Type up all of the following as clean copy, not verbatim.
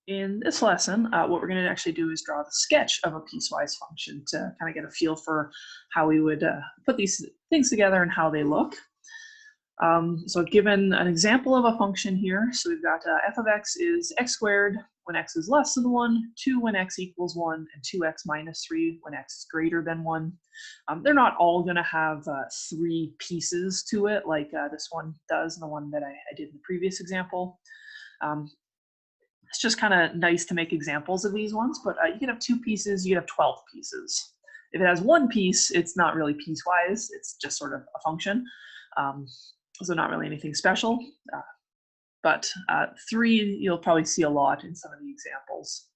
In this lesson, what we're going to actually do is draw the sketch of a piecewise function to kind of get a feel for how we would put these things together and how they look. So I've given an example of a function here. So we've got f of x is x squared when x is less than 1, 2 when x equals 1, and 2x minus 3 when x is greater than 1. They're not all going to have 3 pieces to it like this one does and the one that I did in the previous example. It's just kind of nice to make examples of these ones, but you can have 2 pieces, you can have 12 pieces. If it has 1 piece, it's not really piecewise, it's just sort of a function. So not really anything special, but 3 you'll probably see a lot in some of the examples.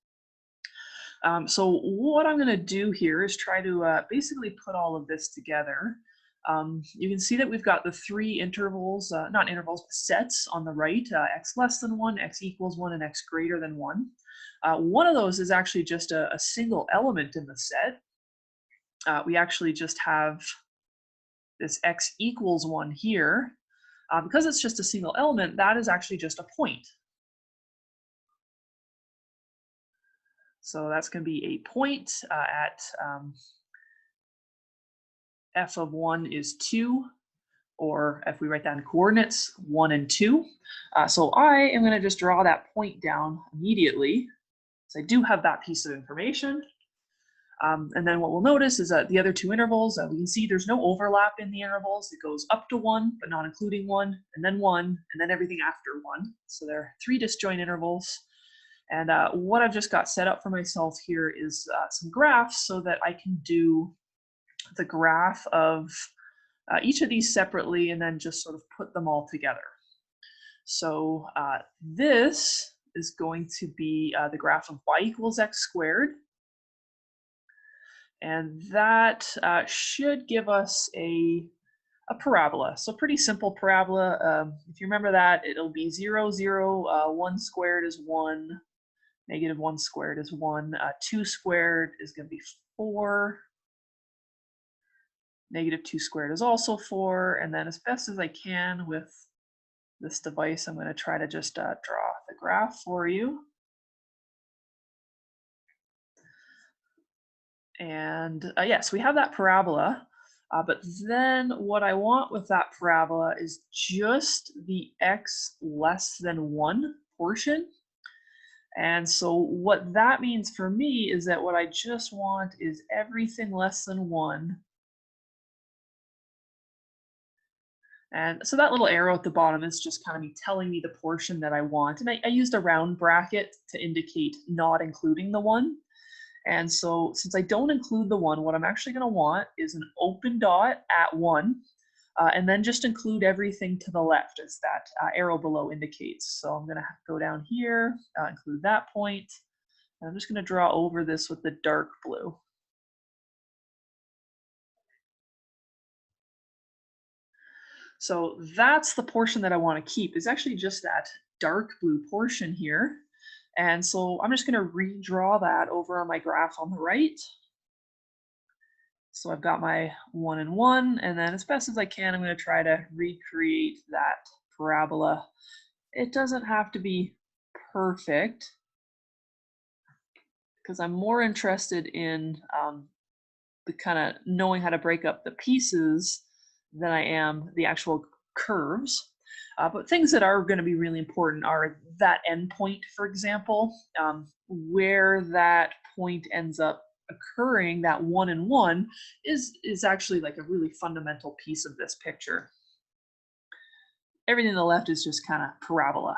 So what I'm going to do here is try to basically put all of this together. You can see that we've got the 3 intervals, not intervals, but sets on the right, x less than 1, x equals 1, and x greater than 1. One of those is actually just a single element in the set. We actually just have this x equals 1 here. Because it's just a single element, that is actually just a point. So that's going to be a point at f of 1 is 2, or if we write that in coordinates, 1 and 2. So I am going to just draw that point down immediately. So I do have that piece of information. And then what we'll notice is that the other 2 intervals, we can see there's no overlap in the intervals. It goes up to 1, but not including 1, and then everything after 1. So there are 3 disjoint intervals. And what I've just got set up for myself here is some graphs so that I can do the graph of each of these separately and then just sort of put them all together. So this is going to be the graph of y equals x squared. And that should give us a parabola. So pretty simple parabola. If you remember that, it'll be 0, 0, 1 squared is 1, negative 1 squared is 1, 2 squared is going to be 4, negative 2 squared is also 4, and then as best as I can with this device, I'm going to try to just draw the graph for you. And yes, we have that parabola, but then what I want with that parabola is just the x less than 1 portion. And so what that means for me is that what I just want is everything less than 1. And so that little arrow at the bottom is just kind of me telling me the portion that I want. And I used a round bracket to indicate not including the 1. And so since I don't include the 1, what I'm actually going to want is an open dot at 1, and then just include everything to the left as that arrow below indicates. So I'm going to go down here, include that point, and I'm just going to draw over this with the dark blue. So that's the portion that I want to keep, is actually just that dark blue portion here. And so I'm just going to redraw that over on my graph on the right. So I've got my 1 and 1, and then as best as I can, I'm going to try to recreate that parabola. It doesn't have to be perfect, because I'm more interested in the kind of knowing how to break up the pieces than I am the actual curves. But things that are going to be really important are that endpoint, for example, where that point ends up occurring, that 1 and 1, is actually like a really fundamental piece of this picture. Everything on the left is just kind of parabola.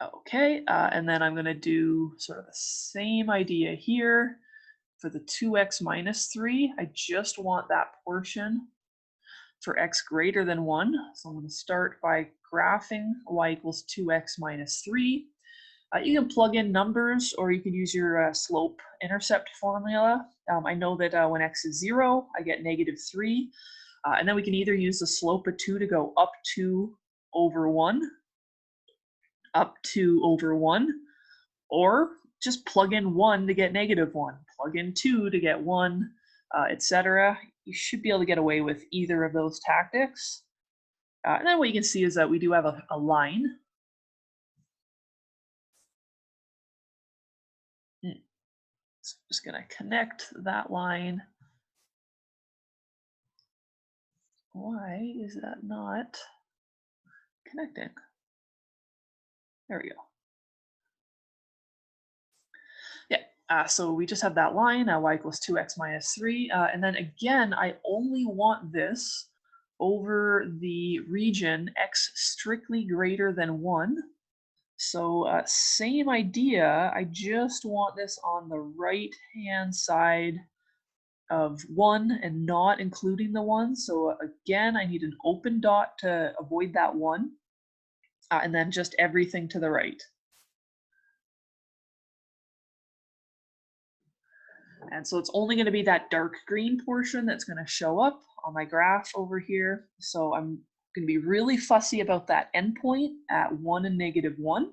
Okay, and then I'm going to do sort of the same idea here. For the 2x minus 3, I just want that portion for x greater than 1. So I'm going to start by graphing y equals 2x minus 3. You can plug in numbers, or you can use your slope-intercept formula. I know that when x is 0, I get negative 3. And then we can either use the slope of 2 to go up 2 over 1, or just plug in 1 to get negative 1, plug in 2 to get 1, etc. You should be able to get away with either of those tactics. And then what you can see is that we do have a line. So I'm just going to connect that line. Why is that not connecting? There we go. Yeah, so we just have that line, y equals 2x minus 3. And then again, I only want this over the region x strictly greater than 1. So same idea, I just want this on the right-hand side of 1 and not including the 1. So again, I need an open dot to avoid that 1. And then just everything to the right. And so it's only going to be that dark green portion that's going to show up on my graph over here. So I'm going to be really fussy about that endpoint at 1 and -1.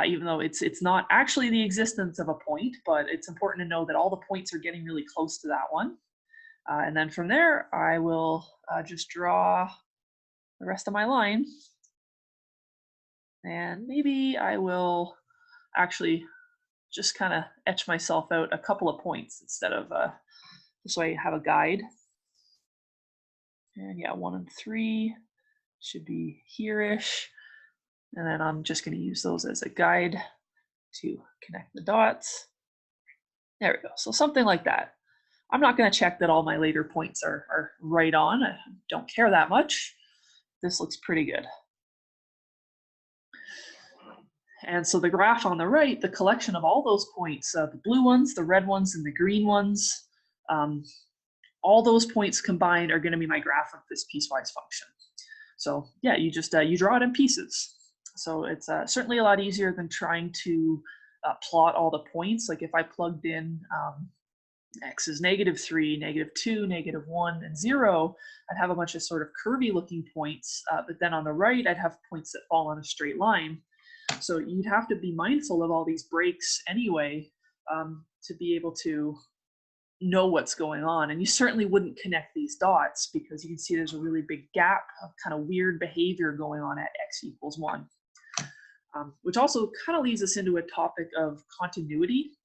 Even though it's not actually the existence of a point, but it's important to know that all the points are getting really close to that one. And then from there, I will just draw the rest of my line. And maybe I will actually just kind of etch myself out a couple of points instead of, just so I have a guide. And yeah, 1 and 3 should be here-ish. And then I'm just going to use those as a guide to connect the dots. There we go. So something like that. I'm not going to check that all my later points are right on. I don't care that much. This looks pretty good. And so the graph on the right, the collection of all those points, the blue ones, the red ones, and the green ones, all those points combined are going to be my graph of this piecewise function. So yeah, you just you draw it in pieces. So it's certainly a lot easier than trying to plot all the points. Like if I plugged in x is -3, -2, -1, and 0, I'd have a bunch of sort of curvy looking points. But then on the right, I'd have points that fall on a straight line. So you'd have to be mindful of all these breaks anyway to be able to know what's going on. And you certainly wouldn't connect these dots because you can see there's a really big gap of kind of weird behavior going on at x equals 1. Which also kind of leads us into a topic of continuity.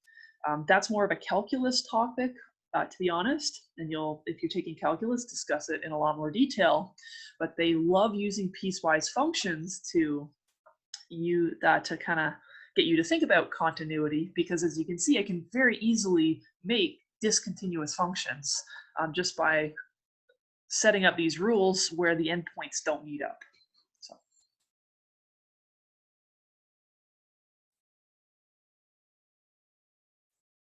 That's more of a calculus topic, to be honest. And you'll, if you're taking calculus, discuss it in a lot more detail. But they love using piecewise functions to kind of get you to think about continuity, because as you can see, I can very easily make discontinuous functions just by setting up these rules where the endpoints don't meet up. So